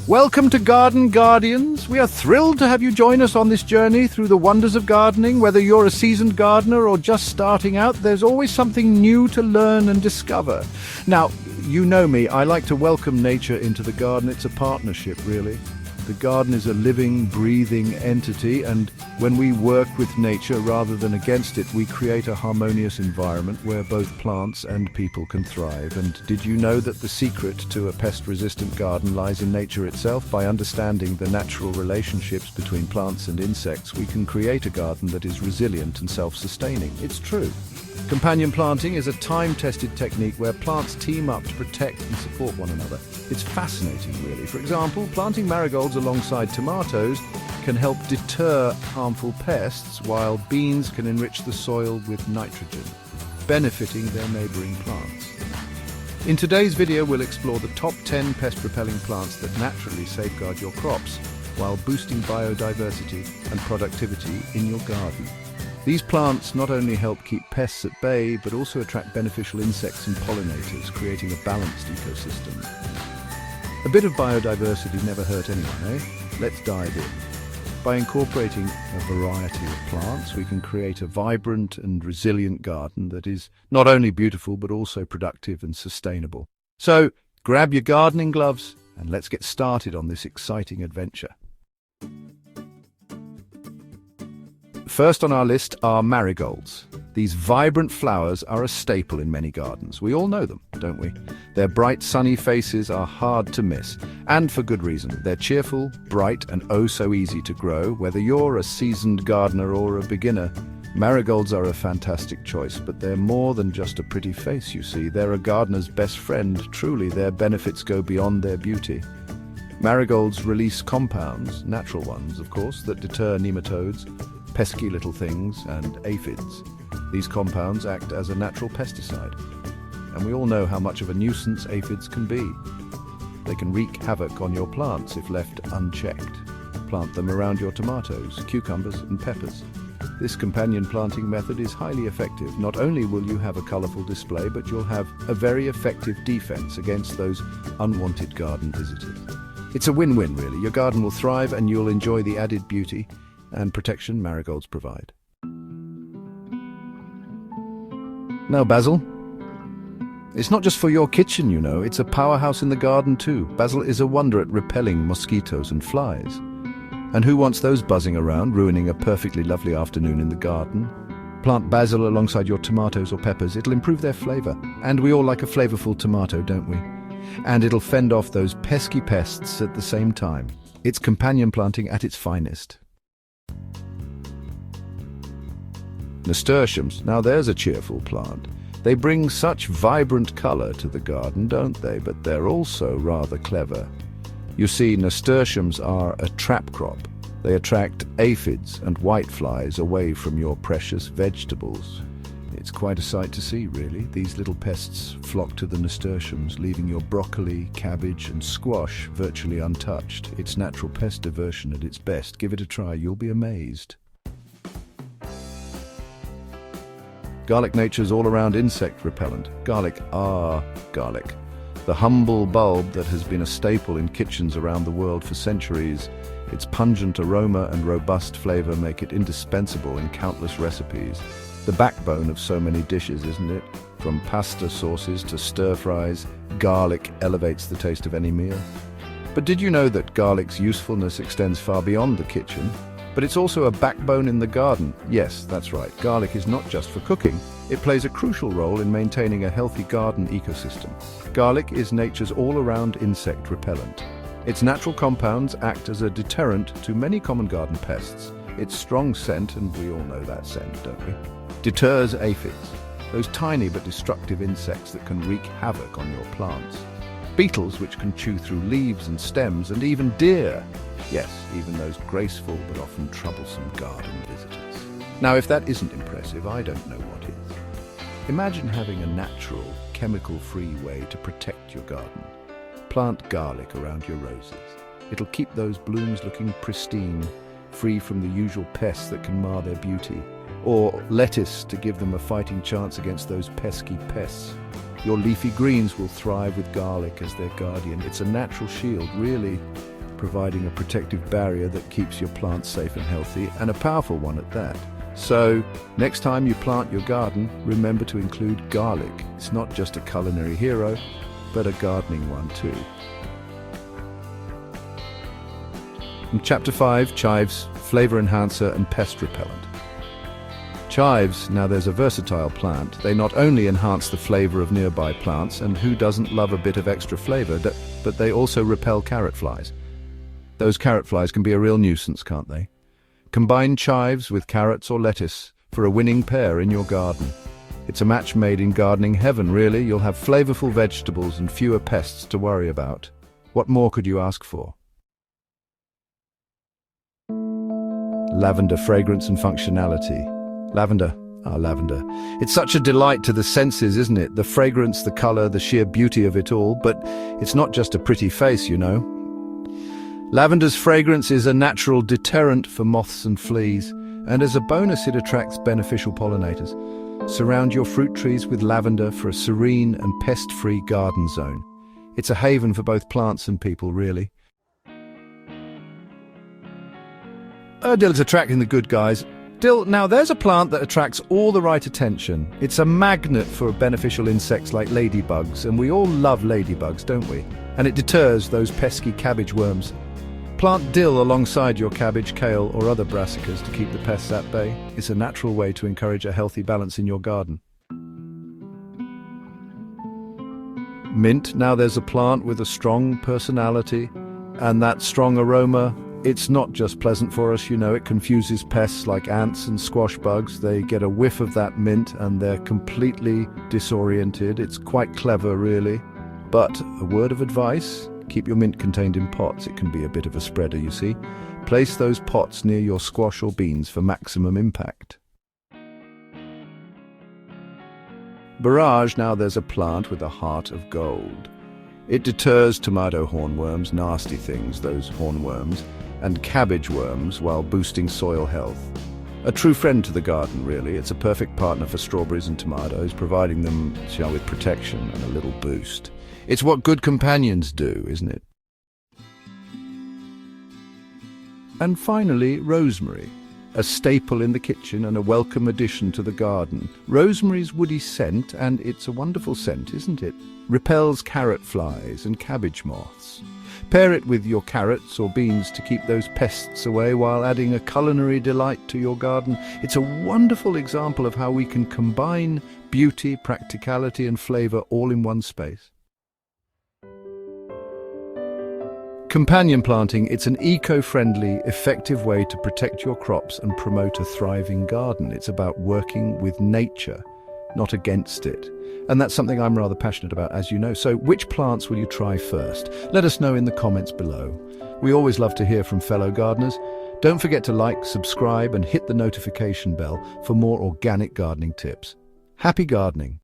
Welcome to Garden Guardians. We are thrilled to have you join us on this journey through the wonders of gardening. Whether you're a seasoned gardener or just starting out, there's always something new to learn and discover. Now, you know me, I like to welcome nature into the garden. It's a partnership, really. The garden is a living, breathing entity, and when we work with nature rather than against it, we create a harmonious environment where both plants and people can thrive. And did you know that the secret to a pest-resistant garden lies in nature itself? By understanding the natural relationships between plants and insects, we can create a garden that is resilient and self-sustaining. It's true. Companion planting is a time-tested technique where plants team up to protect and support one another. It's fascinating, really. For example, planting marigolds alongside tomatoes can help deter harmful pests, while beans can enrich the soil with nitrogen, benefiting their neighboring plants. In today's video, we'll explore the top 10 pest-repelling plants that naturally safeguard your crops while boosting biodiversity and productivity in your garden. These plants not only help keep pests at bay, but also attract beneficial insects and pollinators, creating a balanced ecosystem. A bit of biodiversity never hurt anyone, eh? Let's dive in. By incorporating a variety of plants, we can create a vibrant and resilient garden that is not only beautiful, but also productive and sustainable. So, grab your gardening gloves and let's get started on this exciting adventure. First on our list are marigolds. These vibrant flowers are a staple in many gardens. We all know them, don't we? Their bright, sunny faces are hard to miss, and for good reason. They're cheerful, bright, and oh so easy to grow. Whether you're a seasoned gardener or a beginner, marigolds are a fantastic choice, but they're more than just a pretty face, you see. They're a gardener's best friend. Truly, their benefits go beyond their beauty. Marigolds release compounds, natural ones, of course, that deter nematodes, pesky little things, and aphids. These compounds act as a natural pesticide, and we all know how much of a nuisance aphids can be. They can wreak havoc on your plants if left unchecked. Plant them around your tomatoes, cucumbers, and peppers. This companion planting method is highly effective. Not only will you have a colorful display, but you'll have a very effective defense against those unwanted garden visitors. It's a win-win, really. Your garden will thrive, and you'll enjoy the added beauty and protection marigolds provide. Now, basil. It's not just for your kitchen, you know. It's a powerhouse in the garden too. Basil is a wonder at repelling mosquitoes and flies. And who wants those buzzing around, ruining a perfectly lovely afternoon in the garden? Plant basil alongside your tomatoes or peppers. It'll improve their flavor. And we all like a flavorful tomato, don't we? And it'll fend off those pesky pests at the same time. It's companion planting at its finest. Nasturtiums. Now there's a cheerful plant. They bring such vibrant color to the garden, don't they? But they're also rather clever. You see, nasturtiums are a trap crop. They attract aphids and whiteflies away from your precious vegetables. It's quite a sight to see, really. These little pests flock to the nasturtiums, leaving your broccoli, cabbage, and squash virtually untouched. It's natural pest diversion at its best. Give it a try, you'll be amazed. Garlic, nature's all-around insect repellent. Garlic. The humble bulb that has been a staple in kitchens around the world for centuries. Its pungent aroma and robust flavor make it indispensable in countless recipes. The backbone of so many dishes, isn't it? From pasta sauces to stir-fries, garlic elevates the taste of any meal. But did you know that garlic's usefulness extends far beyond the kitchen? But it's also a backbone in the garden. Yes, that's right. Garlic is not just for cooking. It plays a crucial role in maintaining a healthy garden ecosystem. Garlic is nature's all-around insect repellent. Its natural compounds act as a deterrent to many common garden pests. Its strong scent, and we all know that scent, don't we, deters aphids, those tiny but destructive insects that can wreak havoc on your plants. Beetles, which can chew through leaves and stems, and even deer. Yes, even those graceful but often troublesome garden visitors. Now, if that isn't impressive, I don't know what is. Imagine having a natural, chemical-free way to protect your garden. Plant garlic around your roses. It'll keep those blooms looking pristine, free from the usual pests that can mar their beauty. Or lettuce to give them a fighting chance against those pesky pests. Your leafy greens will thrive with garlic as their guardian. It's a natural shield, really. providing a protective barrier that keeps your plants safe and healthy, and a powerful one at that. So, next time you plant your garden, remember to include garlic. It's not just a culinary hero, but a gardening one too. In Chapter 5, Chives, Flavor Enhancer and Pest Repellent. Chives, now there's a versatile plant. They not only enhance the flavor of nearby plants, and who doesn't love a bit of extra flavor, but they also repel carrot flies. Those carrot flies can be a real nuisance, can't they? Combine chives with carrots or lettuce for a winning pair in your garden. It's a match made in gardening heaven, really. You'll have flavorful vegetables and fewer pests to worry about. What more could you ask for? Lavender fragrance and functionality. Lavender. Lavender. It's such a delight to the senses, isn't it? The fragrance, the color, the sheer beauty of it all. But it's not just a pretty face, you know. Lavender's fragrance is a natural deterrent for moths and fleas, and as a bonus it attracts beneficial pollinators. Surround your fruit trees with lavender for a serene and pest-free garden zone. It's a haven for both plants and people, really. Dill's attracting the good guys. Dill, now there's a plant that attracts all the right attention. It's a magnet for beneficial insects like ladybugs, and we all love ladybugs, don't we? And it deters those pesky cabbage worms. Plant dill alongside your cabbage, kale or other brassicas to keep the pests at bay. It's a natural way to encourage a healthy balance in your garden. Mint, now there's a plant with a strong personality, and that strong aroma, it's not just pleasant for us, you know, it confuses pests like ants and squash bugs. They get a whiff of that mint and they're completely disoriented. It's quite clever, really. But a word of advice, keep your mint contained in pots. It can be a bit of a spreader, you see. Place those pots near your squash or beans for maximum impact. Barrage, now there's a plant with a heart of gold. It deters tomato hornworms, nasty things, those hornworms, and cabbage worms while boosting soil health. A true friend to the garden, really. It's a perfect partner for strawberries and tomatoes, providing them, with protection and a little boost. It's what good companions do, isn't it? And finally, rosemary. A staple in the kitchen and a welcome addition to the garden. Rosemary's woody scent, and it's a wonderful scent, isn't it? Repels carrot flies and cabbage moths. Pair it with your carrots or beans to keep those pests away while adding a culinary delight to your garden. It's a wonderful example of how we can combine beauty, practicality and flavor all in one space. Companion planting, it's an eco-friendly, effective way to protect your crops and promote a thriving garden. It's about working with nature, not against it. And that's something I'm rather passionate about, as you know. So which plants will you try first? Let us know in the comments below. We always love to hear from fellow gardeners. Don't forget to like, subscribe and hit the notification bell for more organic gardening tips. Happy gardening!